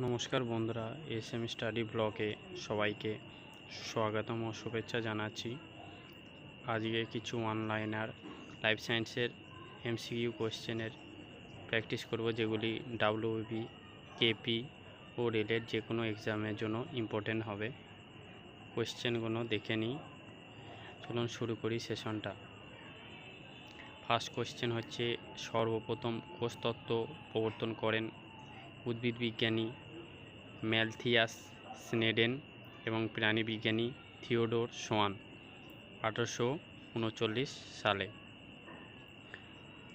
নমস্কার বন্ধুরা, SM study ব্লগে সবাইকে স্বাগতম ও শুভেচ্ছা জানাচ্ছি। আজকে কিছু অনলাইনার লাইফ সায়েন্সের এমসিকিউ কোশ্চেনের প্র্যাকটিস করব, যেগুলি ডাব্লিউবি, কেপি ও রেলের যে কোনো এক্সামের জন্য ইম্পর্টেন্ট হবে। কোশ্চেনগুলো দেখে নিই, চলুন শুরু করি সেশনটা। ফার্স্ট কোশ্চেন হচ্ছে, সর্বপ্রথম কোষতত্ত্ব প্রবর্তন করেন উদ্ভিদ বিজ্ঞানী ম্যালথিয়াস স্নেডেন এবং প্রাণীবিজ্ঞানী থিওডোর সোয়ান 1839 সালে।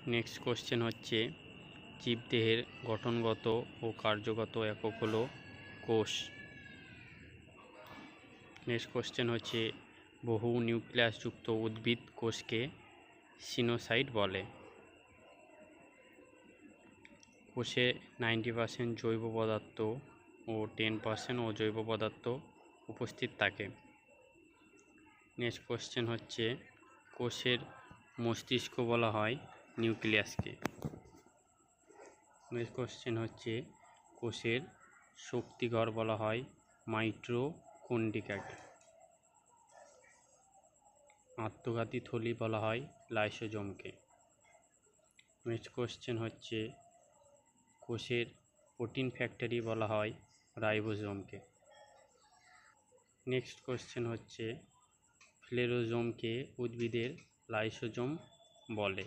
নেক্সট কোশ্চেন হচ্ছে, জীবদেহের গঠনগত ও কার্যগত একক হলো কোষ। নেক্সট কোশ্চেন হচ্ছে, বহু নিউক্লিয়াসযুক্ত উদ্ভিদ কোষকে সিনোসাইট বলে। কোষে 90% জৈব পদার্থ ও 10% অজৈব পদার্থ উপস্থিত থাকে। নেক্সট কোশ্চেন হচ্ছে, কোষের মস্তিষ্ক বলা হয় নিউক্লিয়াসকে। নেক্সট কোশ্চেন হচ্ছে, কোষের শক্তিঘর বলা হয় মাইটোকন্ড্রিয়াকে। আত্মঘাতী থলি বলা হয় লাইসোজোমকে। নেক্সট কোশ্চেন হচ্ছে, কোষের প্রোটিন ফ্যাক্টরি বলা হয় রাইবোজোমকে। নেক্সট কোশ্চেন হচ্ছে, ফ্লেরোজোমকে উদ্ভিদের লাইসোজোম বলে।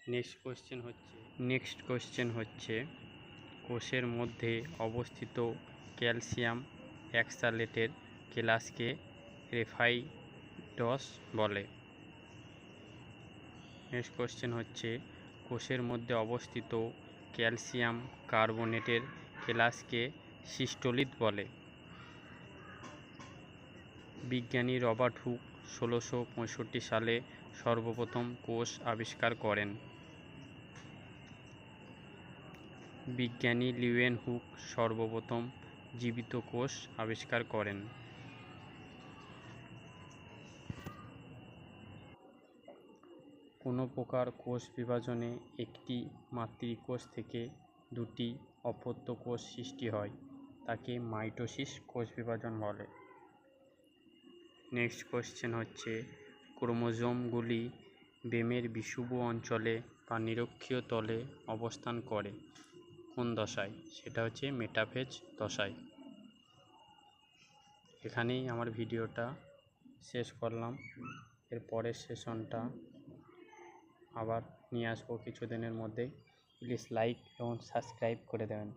নেক্সট কোশ্চেন হচ্ছে, কোষের মধ্যে অবস্থিত ক্যালসিয়াম অ্যাক্সালেটের ক্লাসকে রেফাইডস বলে। নেক্সট কোশ্চেন হচ্ছে, কোষের মধ্যে অবস্থিত ক্যালসিয়াম কার্বনেটের ক্লাসকে সিস্টোলিথ বলে। বিজ্ঞানী রবার্ট হুক 1665 সালে সর্বপ্রথম কোষ আবিষ্কার করেন। বিজ্ঞানী লিওয়েন হুক সর্বপ্রথম জীবিত কোষ আবিষ্কার করেন। কোনো প্রকার কোষ বিভাজনে একটি মাতৃকোষ থেকে দুটি অপত্য কোষ সৃষ্টি হয়, তাকে মাইটোসিস কোষ বিভাজন বলে। নেক্সট কোশ্চেন হচ্ছে, ক্রোমোজোমগুলি বেমের বিষুব অঞ্চলে বা নিরক্ষীয় তলে অবস্থান করে কোন দশায়? সেটা হচ্ছে মেটাফেজ দশায়। এখানেই আমার ভিডিওটা শেষ করলাম। এর পরের সেশনটা আবার নিয়ে আসবো কিছুদিনের মধ্যেই। প্লিজ লাইক এবং সাবস্ক্রাইব করে দেবেন।